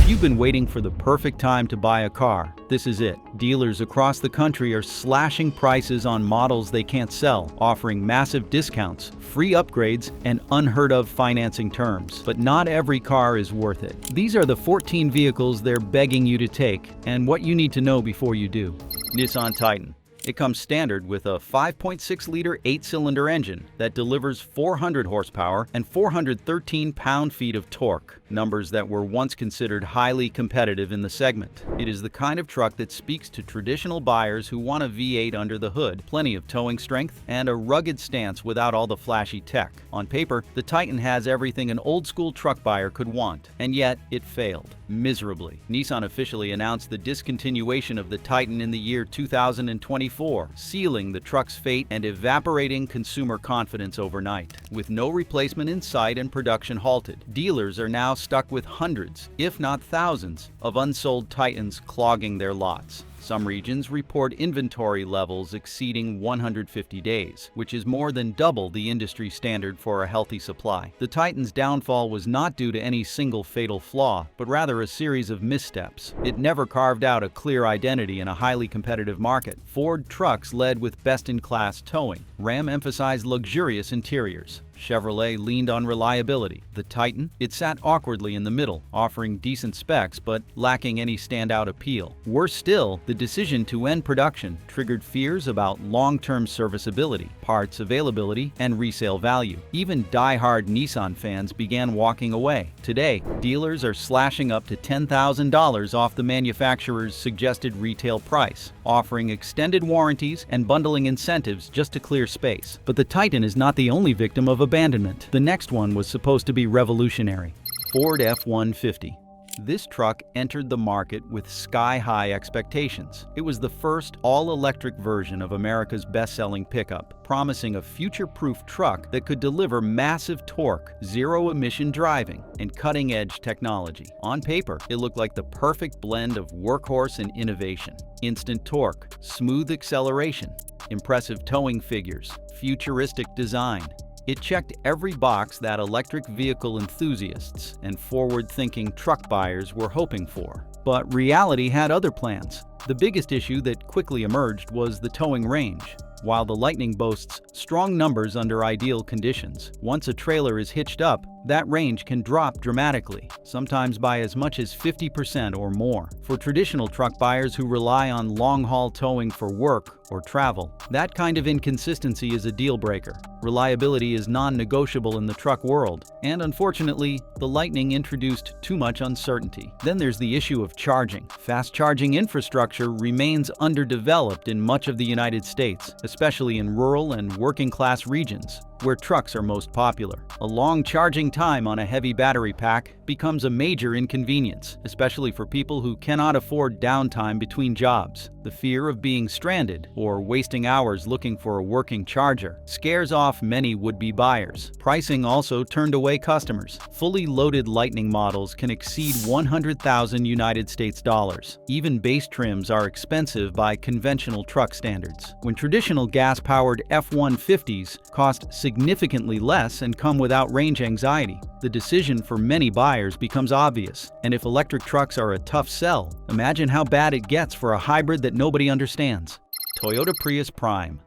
If you've been waiting for the perfect time to buy a car, this is it. Dealers across the country are slashing prices on models they can't sell, offering massive discounts, free upgrades, and unheard-of financing terms. But not every car is worth it. These are the 14 vehicles they're begging you to take, and what you need to know before you do. Nissan Titan. It comes standard with a 5.6-liter 8-cylinder engine that delivers 400 horsepower and 413 pound-feet of torque, numbers that were once considered highly competitive in the segment. It is the kind of truck that speaks to traditional buyers who want a V8 under the hood, plenty of towing strength, and a rugged stance without all the flashy tech. On paper, the Titan has everything an old-school truck buyer could want, and yet it failed miserably. Nissan officially announced the discontinuation of the Titan in the year 2024, sealing the truck's fate and evaporating consumer confidence overnight. With no replacement in sight and production halted, dealers are now stuck with hundreds, if not thousands, of unsold Titans clogging their lots. Some regions report inventory levels exceeding 150 days, which is more than double the industry standard for a healthy supply. The Titan's downfall was not due to any single fatal flaw, but rather a series of missteps. It never carved out a clear identity in a highly competitive market. Ford trucks led with best-in-class towing. Ram emphasized luxurious interiors. Chevrolet leaned on reliability. The Titan, it sat awkwardly in the middle, offering decent specs but lacking any standout appeal. Worse still, the decision to end production triggered fears about long-term serviceability, parts availability, and resale value. Even die-hard Nissan fans began walking away. Today, dealers are slashing up to $10,000 off the manufacturer's suggested retail price, offering extended warranties and bundling incentives just to clear space. But the Titan is not the only victim of abandonment. The next one was supposed to be revolutionary. Ford F-150. This truck entered the market with sky-high expectations. It was the first all-electric version of America's best-selling pickup, promising a future-proof truck that could deliver massive torque, zero-emission driving, and cutting-edge technology. On paper, it looked like the perfect blend of workhorse and innovation. Instant torque, smooth acceleration, impressive towing figures, futuristic design. It checked every box that electric vehicle enthusiasts and forward-thinking truck buyers were hoping for. But reality had other plans. The biggest issue that quickly emerged was the towing range. While the Lightning boasts strong numbers under ideal conditions, once a trailer is hitched up, that range can drop dramatically, sometimes by as much as 50% or more. For traditional truck buyers who rely on long-haul towing for work or travel, that kind of inconsistency is a deal-breaker. Reliability is non-negotiable in the truck world, and unfortunately, the Lightning introduced too much uncertainty. Then there's the issue of charging. Fast-charging infrastructure remains underdeveloped in much of the United States, especially in rural and working-class regions, where trucks are most popular. A long charging time on a heavy battery pack becomes a major inconvenience, especially for people who cannot afford downtime between jobs. The fear of being stranded or wasting hours looking for a working charger scares off many would-be buyers. Pricing also turned away customers. Fully loaded Lightning models can exceed $100,000 United States dollars. Even base trims are expensive by conventional truck standards, when traditional gas-powered F-150s cost significantly less and come without range anxiety. The decision for many buyers becomes obvious, and if electric trucks are a tough sell, imagine how bad it gets for a hybrid that nobody understands. Toyota Prius Prime.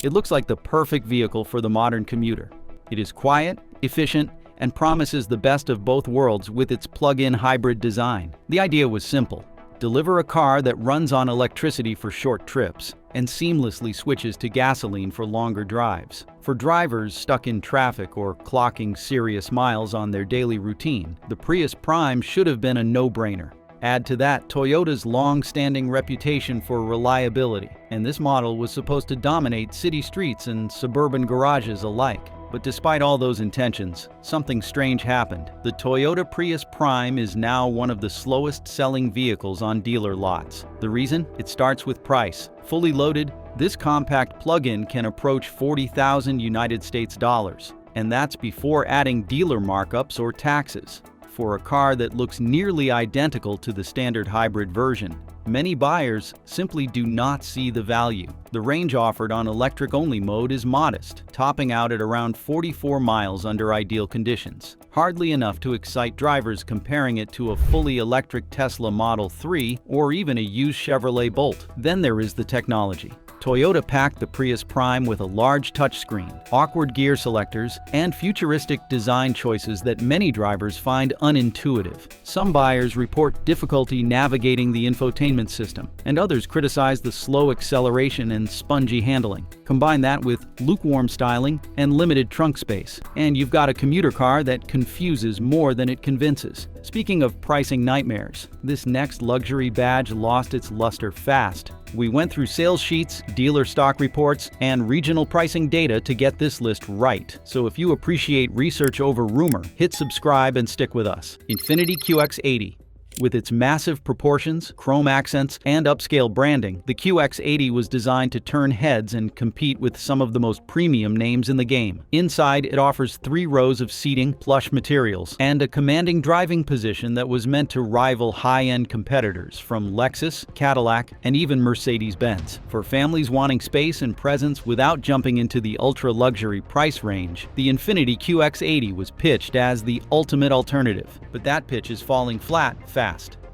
It looks like the perfect vehicle for the modern commuter. It is quiet, efficient, and promises the best of both worlds with its plug-in hybrid design. The idea was simple: deliver a car that runs on electricity for short trips and seamlessly switches to gasoline for longer drives. For drivers stuck in traffic or clocking serious miles on their daily routine, the Prius Prime should have been a no-brainer. Add to that Toyota's long-standing reputation for reliability, and this model was supposed to dominate city streets and suburban garages alike. But despite all those intentions, something strange happened. The Toyota Prius Prime is now one of the slowest-selling vehicles on dealer lots. The reason? It starts with price. Fully loaded, this compact plug-in can approach $40,000 United States dollars, and that's before adding dealer markups or taxes. for a car that looks nearly identical to the standard hybrid version. Many buyers simply do not see the value. The range offered on electric-only mode is modest, topping out at around 44 miles under ideal conditions. Hardly enough to excite drivers comparing it to a fully electric Tesla Model 3 or even a used Chevrolet Bolt. Then there is the technology. Toyota packed the Prius Prime with a large touchscreen, awkward gear selectors, and futuristic design choices that many drivers find unintuitive. Some buyers report difficulty navigating the infotainment system, and others criticize the slow acceleration and spongy handling. Combine that with lukewarm styling and limited trunk space, and you've got a commuter car that confuses more than it convinces. Speaking of pricing nightmares, this next luxury badge lost its luster fast. We went through sales sheets, dealer stock reports, and regional pricing data to get this list right. So if you appreciate research over rumor, hit subscribe and stick with us. Infiniti QX80. With its massive proportions, chrome accents, and upscale branding, the QX80 was designed to turn heads and compete with some of the most premium names in the game. Inside, it offers 3 rows of seating, plush materials, and a commanding driving position that was meant to rival high-end competitors from Lexus, Cadillac, and even Mercedes-Benz. For families wanting space and presence without jumping into the ultra-luxury price range, the Infiniti QX80 was pitched as the ultimate alternative. But that pitch is falling flat fast.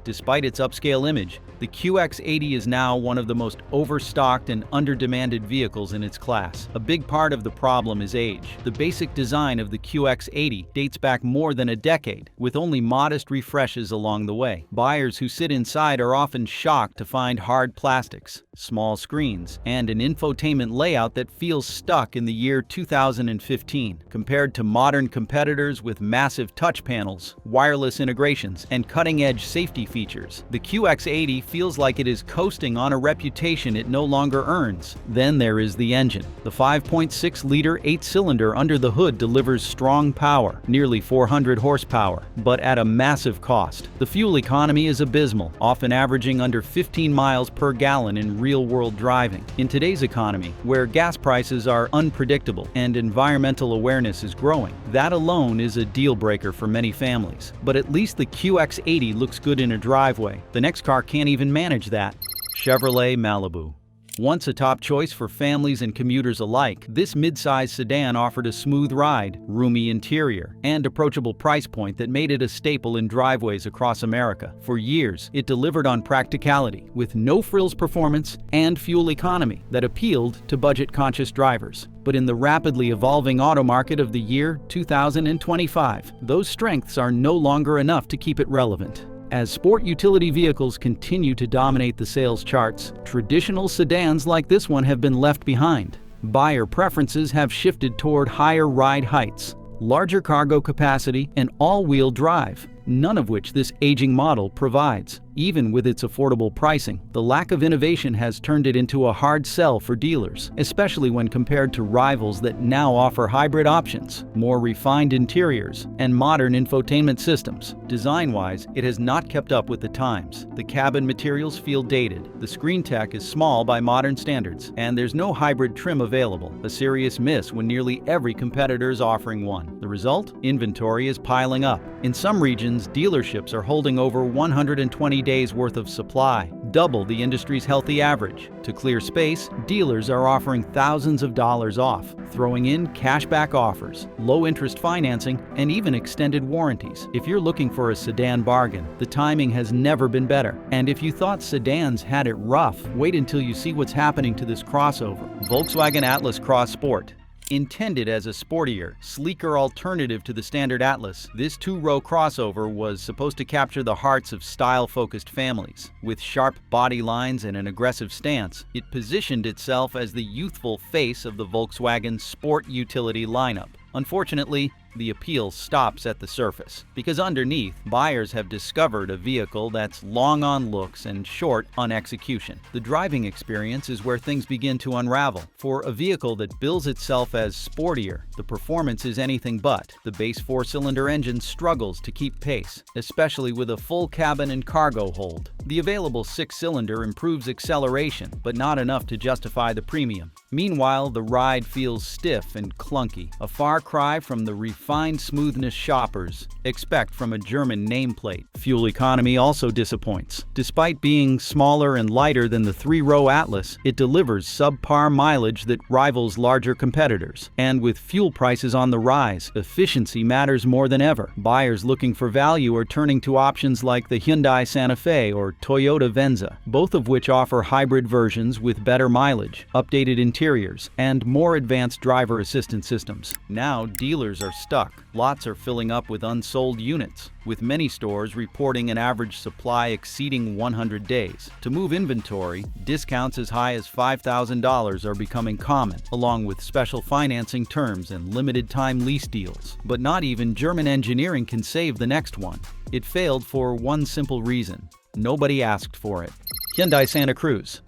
Despite its upscale image, the QX80 is now one of the most overstocked and under-demanded vehicles in its class. A big part of the problem is age. The basic design of the QX80 dates back more than a decade, with only modest refreshes along the way. Buyers who sit inside are often shocked to find hard plastics, small screens, and an infotainment layout that feels stuck in the year 2015. Compared to modern competitors with massive touch panels, wireless integrations, and cutting-edge safety features, the QX80 feels like it is coasting on a reputation it no longer earns. Then there is the engine. The 5.6-liter 8-cylinder under the hood delivers strong power, nearly 400 horsepower, but at a massive cost. The fuel economy is abysmal, often averaging under 15 miles per gallon in real-world driving. In today's economy, where gas prices are unpredictable and environmental awareness is growing, that alone is a deal-breaker for many families. But at least the QX80 looks good in a driveway. The next car can't even manage that. Chevrolet Malibu. Once a top choice for families and commuters alike, this mid-size sedan offered a smooth ride, roomy interior, and approachable price point that made it a staple in driveways across America. For years, it delivered on practicality, with no-frills performance and fuel economy that appealed to budget-conscious drivers. But in the rapidly evolving auto market of the year 2025, those strengths are no longer enough to keep it relevant. As sport utility vehicles continue to dominate the sales charts, traditional sedans like this one have been left behind. Buyer preferences have shifted toward higher ride heights, larger cargo capacity, and all-wheel drive, none of which this aging model provides. Even with its affordable pricing, the lack of innovation has turned it into a hard sell for dealers, especially when compared to rivals that now offer hybrid options, more refined interiors, and modern infotainment systems. Design-wise, it has not kept up with the times. The cabin materials feel dated, the screen tech is small by modern standards, and there's no hybrid trim available, a serious miss when nearly every competitor is offering one. The result? Inventory is piling up. In some regions, dealerships are holding over 120 days worth of supply, double the industry's healthy average. To clear space, dealers are offering thousands of dollars off, throwing in cashback offers, low-interest financing, and even extended warranties. If you're looking for a sedan bargain, the timing has never been better. And if you thought sedans had it rough, wait until you see what's happening to this crossover. Volkswagen Atlas Cross Sport. Intended as a sportier, sleeker alternative to the standard Atlas, this 2-row crossover was supposed to capture the hearts of style-focused families. With sharp body lines and an aggressive stance, it positioned itself as the youthful face of the Volkswagen sport utility lineup. Unfortunately, the appeal stops at the surface, because underneath, buyers have discovered a vehicle that's long on looks and short on execution. The driving experience is where things begin to unravel. For a vehicle that bills itself as sportier, the performance is anything but. The base 4-cylinder engine struggles to keep pace, especially with a full cabin and cargo hold. The available 6-cylinder improves acceleration, but not enough to justify the premium. Meanwhile, the ride feels stiff and clunky, a far cry from the refined smoothness shoppers expect from a German nameplate. Fuel economy also disappoints. Despite being smaller and lighter than the three-row Atlas, it delivers subpar mileage that rivals larger competitors. And with fuel prices on the rise, efficiency matters more than ever. Buyers looking for value are turning to options like the Hyundai Santa Fe or Toyota Venza, both of which offer hybrid versions with better mileage, updated interiors, and more advanced driver assistance systems. Now, dealers are stuck. Lots are filling up with unsold units, with many stores reporting an average supply exceeding 100 days. To move inventory, discounts as high as $5,000 are becoming common, along with special financing terms and limited-time lease deals. But not even German engineering can save the next one. It failed for one simple reason: nobody asked for it. Hyundai Santa Cruz.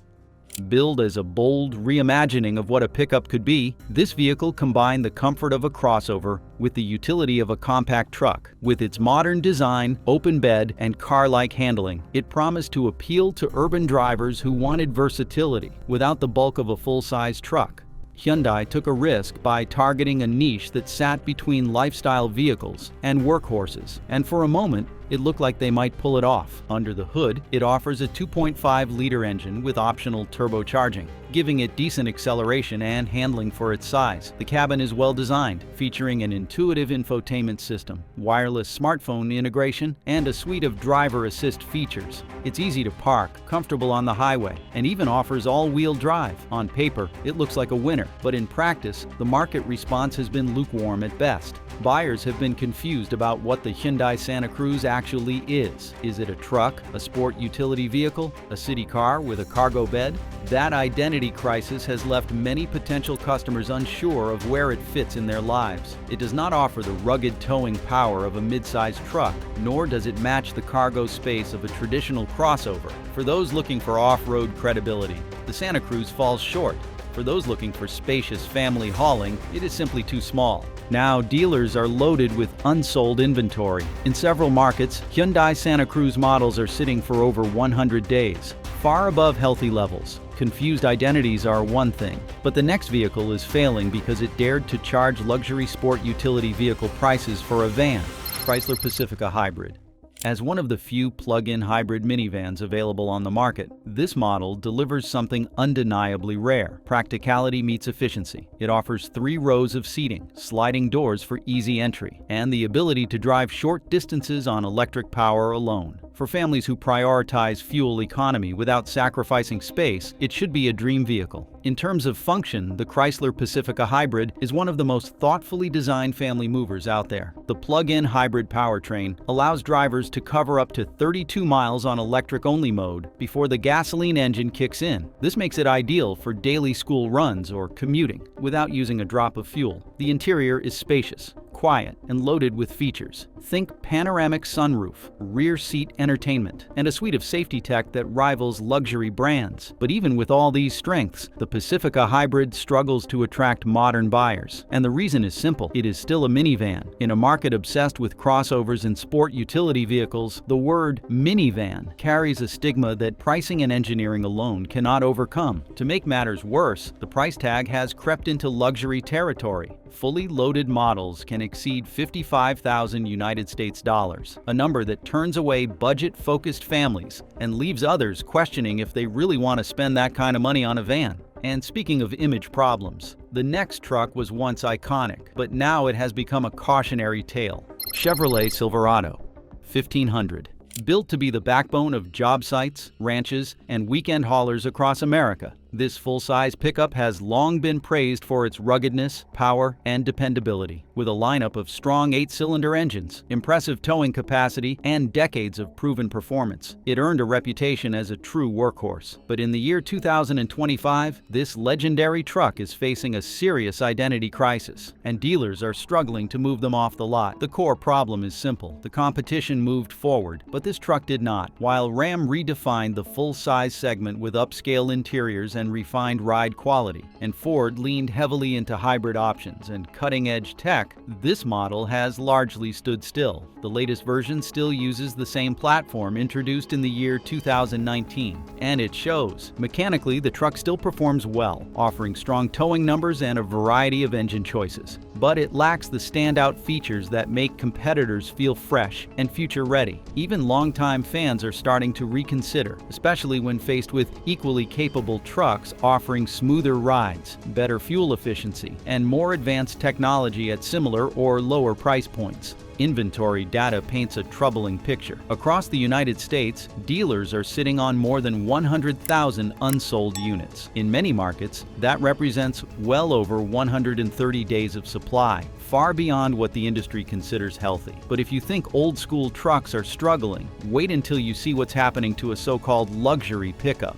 Billed as a bold reimagining of what a pickup could be, this vehicle combined the comfort of a crossover with the utility of a compact truck. With its modern design, open bed, and car-like handling, it promised to appeal to urban drivers who wanted versatility without the bulk of a full-size truck. Hyundai took a risk by targeting a niche that sat between lifestyle vehicles and workhorses, and for a moment, it looked like they might pull it off. Under the hood, it offers a 2.5-liter engine with optional turbocharging, giving it decent acceleration and handling for its size. The cabin is well designed, featuring an intuitive infotainment system, wireless smartphone integration, and a suite of driver assist features. It's easy to park, comfortable on the highway, and even offers all-wheel drive. On paper, it looks like a winner, but in practice, the market response has been lukewarm at best. Buyers have been confused about what the Hyundai Santa Cruz actually is. Is it a truck, a sport utility vehicle, a city car with a cargo bed? That identity crisis has left many potential customers unsure of where it fits in their lives. It does not offer the rugged towing power of a mid-sized truck, nor does it match the cargo space of a traditional crossover. For those looking for off-road credibility, the Santa Cruz falls short. For those looking for spacious family hauling, it is simply too small. Now, dealers are loaded with unsold inventory. In several markets, Hyundai Santa Cruz models are sitting for over 100 days, far above healthy levels. Confused identities are one thing, but the next vehicle is failing because it dared to charge luxury sport utility vehicle prices for a van, Chrysler Pacifica Hybrid. As one of the few plug-in hybrid minivans available on the market, this model delivers something undeniably rare. Practicality meets efficiency. It offers 3 rows of seating, sliding doors for easy entry, and the ability to drive short distances on electric power alone. For families who prioritize fuel economy without sacrificing space, it should be a dream vehicle. In terms of function, the Chrysler Pacifica Hybrid is one of the most thoughtfully designed family movers out there. The plug-in hybrid powertrain allows drivers to cover up to 32 miles on electric-only mode before the gasoline engine kicks in. This makes it ideal for daily school runs or commuting without using a drop of fuel. The interior is spacious, quiet, and loaded with features. Think panoramic sunroof, rear seat entertainment, and a suite of safety tech that rivals luxury brands. But even with all these strengths, the Pacifica Hybrid struggles to attract modern buyers. And the reason is simple: it is still a minivan. In a market obsessed with crossovers and sport utility vehicles, the word minivan carries a stigma that pricing and engineering alone cannot overcome. To make matters worse, the price tag has crept into luxury territory. Fully loaded models can exceed $55,000 United States dollars, a number that turns away budget-focused families and leaves others questioning if they really want to spend that kind of money on a van. And speaking of image problems, the next truck was once iconic, but now it has become a cautionary tale. Chevrolet Silverado 1500. Built to be the backbone of job sites, ranches, and weekend haulers across America, this full-size pickup has long been praised for its ruggedness, power, and dependability. With a lineup of strong 8-cylinder engines, impressive towing capacity, and decades of proven performance, it earned a reputation as a true workhorse. But in the year 2025, this legendary truck is facing a serious identity crisis, and dealers are struggling to move them off the lot. The core problem is simple: the competition moved forward, but this truck did not. While Ram redefined the full-size segment with upscale interiors and and refined ride quality, and Ford leaned heavily into hybrid options and cutting-edge tech, this model has largely stood still. The latest version still uses the same platform introduced in the year 2019, and it shows. Mechanically, the truck still performs well, offering strong towing numbers and a variety of engine choices. But it lacks the standout features that make competitors feel fresh and future-ready. Even longtime fans are starting to reconsider, especially when faced with equally capable trucks offering smoother rides, better fuel efficiency, and more advanced technology at similar or lower price points. Inventory data paints a troubling picture. Across the United States, dealers are sitting on more than 100,000 unsold units. In many markets, that represents well over 130 days of supply, far beyond what the industry considers healthy. But if you think old-school trucks are struggling, wait until you see what's happening to a so-called luxury pickup.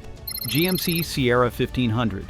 GMC Sierra 1500.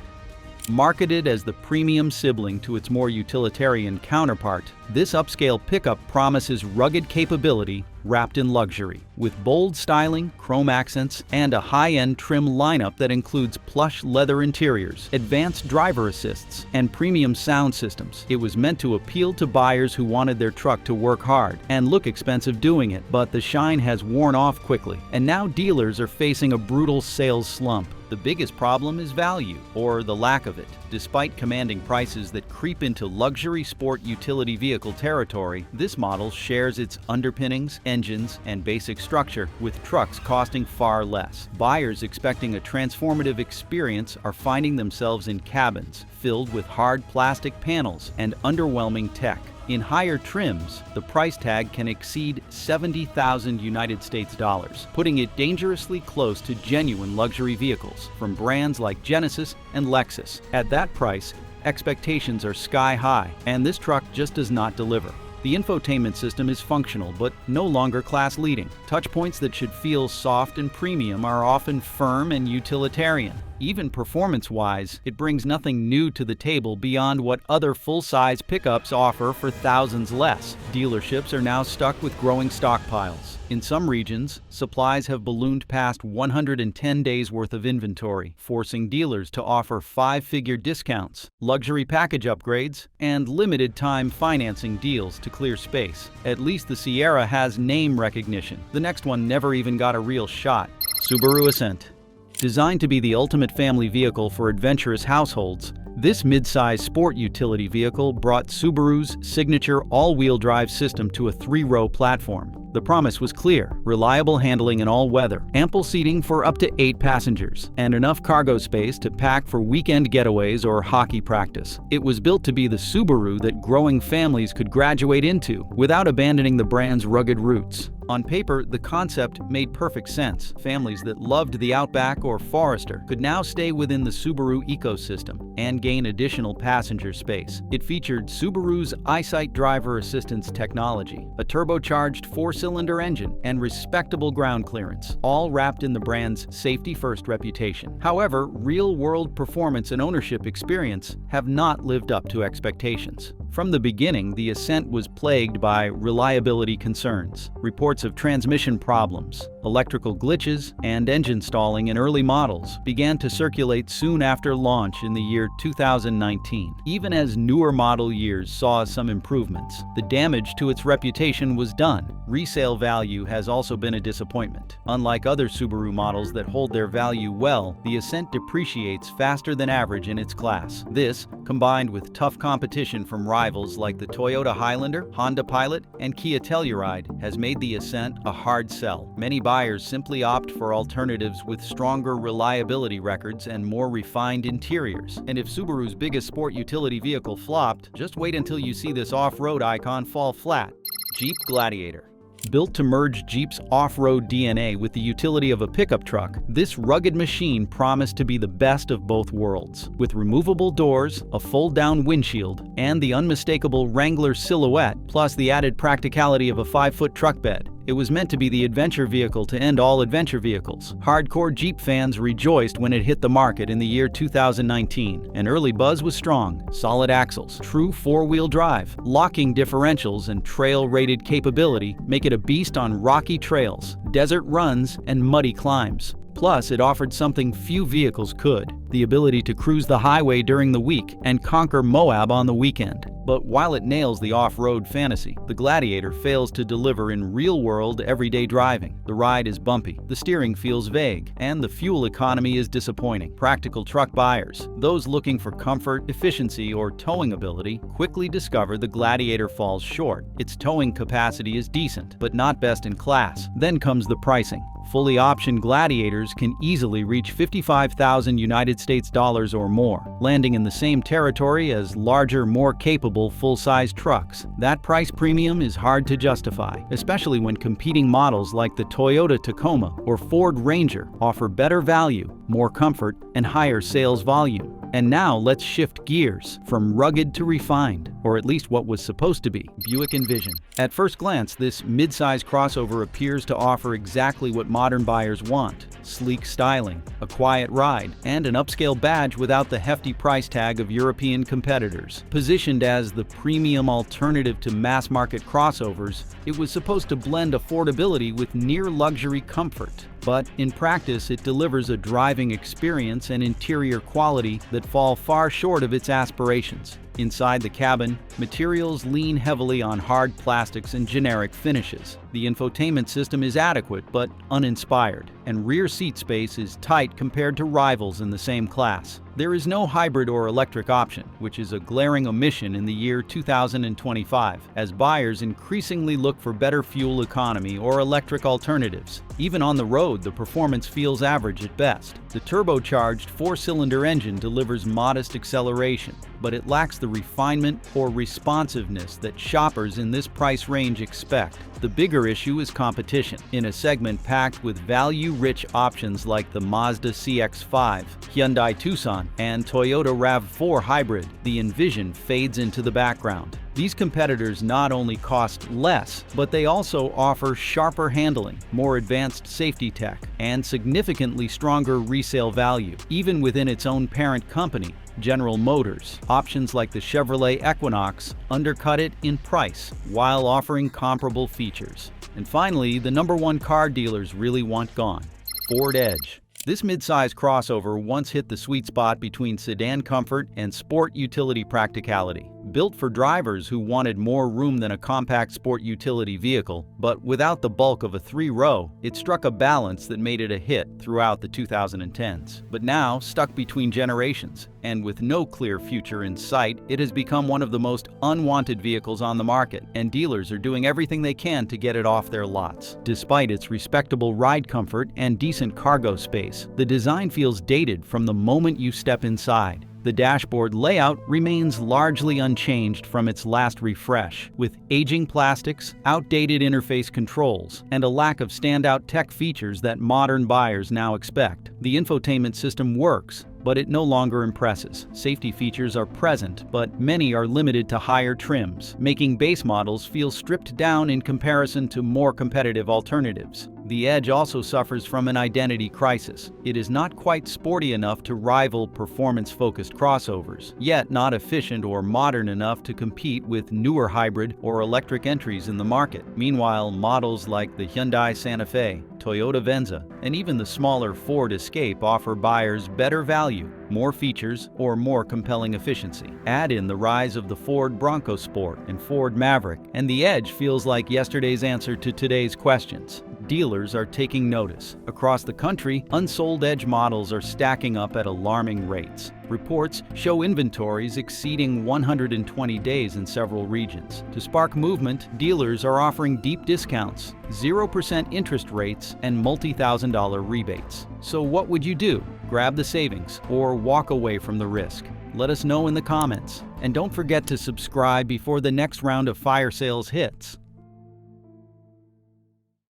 Marketed as the premium sibling to its more utilitarian counterpart, this upscale pickup promises rugged capability wrapped in luxury, with bold styling, chrome accents, and a high-end trim lineup that includes plush leather interiors, advanced driver assists, and premium sound systems. It was meant to appeal to buyers who wanted their truck to work hard and look expensive doing it, but the shine has worn off quickly, and now dealers are facing a brutal sales slump. The biggest problem is value, or the lack of it. Despite commanding prices that creep into luxury sport utility vehicle territory, this model shares its underpinnings, engines, and basic structure with trucks costing far less. Buyers expecting a transformative experience are finding themselves in cabins filled with hard plastic panels and underwhelming tech. In higher trims, the price tag can exceed $70,000 United States dollars, putting it dangerously close to genuine luxury vehicles from brands like Genesis and Lexus. At that price, expectations are sky high, and this truck just does not deliver. The infotainment system is functional but no longer class-leading. Touchpoints that should feel soft and premium are often firm and utilitarian. Even performance-wise, it brings nothing new to the table beyond what other full-size pickups offer for thousands less. Dealerships are now stuck with growing stockpiles. In some regions, supplies have ballooned past 110 days worth of inventory, forcing dealers to offer five-figure discounts, luxury package upgrades, and limited-time financing deals to clear space. At least the Sierra has name recognition. The next one never even got a real shot. Subaru Ascent. Designed to be the ultimate family vehicle for adventurous households, this mid-size sport utility vehicle brought Subaru's signature all-wheel drive system to a three-row platform. The promise was clear: reliable handling in all weather, ample seating for up to 8 passengers, and enough cargo space to pack for weekend getaways or hockey practice. It was built to be the Subaru that growing families could graduate into without abandoning the brand's rugged roots. On paper, the concept made perfect sense. Families that loved the Outback or Forester could now stay within the Subaru ecosystem and gain additional passenger space. It featured Subaru's EyeSight driver assistance technology, a turbocharged 4-cylinder engine, and respectable ground clearance, all wrapped in the brand's safety-first reputation. However, real-world performance and ownership experience have not lived up to expectations. From the beginning, the Ascent was plagued by reliability concerns, reports of transmission problems, electrical glitches, and engine stalling in early models began to circulate soon after launch in the year 2019. Even as newer model years saw some improvements, the damage to its reputation was done. Resale value has also been a disappointment. Unlike other Subaru models that hold their value well, the Ascent depreciates faster than average in its class. This, combined with tough competition from rivals like the Toyota Highlander, Honda Pilot, and Kia Telluride, has made the Ascent a hard sell. Many buyers simply opt for alternatives with stronger reliability records and more refined interiors. And if Subaru's biggest sport utility vehicle flopped, just wait until you see this off-road icon fall flat. Jeep Gladiator. Built to merge Jeep's off-road DNA with the utility of a pickup truck, this rugged machine promised to be the best of both worlds. With removable doors, a fold-down windshield, and the unmistakable Wrangler silhouette, plus the added practicality of a 5-foot truck bed, it was meant to be the adventure vehicle to end all adventure vehicles. Hardcore Jeep fans rejoiced when it hit the market in the year 2019. An early buzz was strong: solid axles, true 4-wheel drive, locking differentials, and trail-rated capability make it a beast on rocky trails, desert runs, and muddy climbs. Plus, it offered something few vehicles could: the ability to cruise the highway during the week and conquer Moab on the weekend. But while it nails the off-road fantasy, the Gladiator fails to deliver in real-world, everyday driving. The ride is bumpy, the steering feels vague, and the fuel economy is disappointing. Practical truck buyers, those looking for comfort, efficiency, or towing ability, quickly discover the Gladiator falls short. Its towing capacity is decent, but not best in class. Then comes the pricing. Fully optioned Gladiators can easily reach $55,000 United States dollars or more, landing in the same territory as larger, more capable full-size trucks. That price premium is hard to justify, especially when competing models like the Toyota Tacoma or Ford Ranger offer better value, more comfort, and higher sales volume. And now let's shift gears from rugged to refined, or at least what was supposed to be, Buick Envision. At first glance, this mid-size crossover appears to offer exactly what modern buyers want: sleek styling, a quiet ride, and an upscale badge without the hefty price tag of European competitors. Positioned as the premium alternative to mass-market crossovers, it was supposed to blend affordability with near-luxury comfort. But in practice, it delivers a driving experience and interior quality that fall far short of its aspirations. Inside the cabin, materials lean heavily on hard plastics and generic finishes. The infotainment system is adequate but uninspired, and rear seat space is tight compared to rivals in the same class. There is no hybrid or electric option, which is a glaring omission in the year 2025, as buyers increasingly look for better fuel economy or electric alternatives. Even on the road, the performance feels average at best. The turbocharged four-cylinder engine delivers modest acceleration, but it lacks the refinement or responsiveness that shoppers in this price range expect. The bigger issue is competition. In a segment packed with value-rich options like the Mazda CX-5, Hyundai Tucson, and Toyota RAV4 Hybrid, the Envision fades into the background. These competitors not only cost less, but they also offer sharper handling, more advanced safety tech, and significantly stronger resale value. Even within its own parent company, General Motors, options like the Chevrolet Equinox undercut it in price while offering comparable features. And finally, the #1 car dealers really want gone: Ford Edge. This mid-size crossover once hit the sweet spot between sedan comfort and sport utility practicality. Built for drivers who wanted more room than a compact sport utility vehicle, but without the bulk of a 3-row, it struck a balance that made it a hit throughout the 2010s. But now, stuck between generations, and with no clear future in sight, it has become one of the most unwanted vehicles on the market, and dealers are doing everything they can to get it off their lots. Despite its respectable ride comfort and decent cargo space, the design feels dated from the moment you step inside. The dashboard layout remains largely unchanged from its last refresh, with aging plastics, outdated interface controls, and a lack of standout tech features that modern buyers now expect. The infotainment system works, but it no longer impresses. Safety features are present, but many are limited to higher trims, making base models feel stripped down in comparison to more competitive alternatives. The Edge also suffers from an identity crisis. It is not quite sporty enough to rival performance-focused crossovers, yet not efficient or modern enough to compete with newer hybrid or electric entries in the market. Meanwhile, models like the Hyundai Santa Fe, Toyota Venza, and even the smaller Ford Escape offer buyers better value, more features, or more compelling efficiency. Add in the rise of the Ford Bronco Sport and Ford Maverick, and the Edge feels like yesterday's answer to today's questions. Dealers are taking notice. Across the country, unsold Edge models are stacking up at alarming rates. Reports show inventories exceeding 120 days in several regions. To spark movement, dealers are offering deep discounts, 0% interest rates, and multi-thousand-dollar rebates. So what would you do? Grab the savings or walk away from the risk? Let us know in the comments. And don't forget to subscribe before the next round of fire sales hits.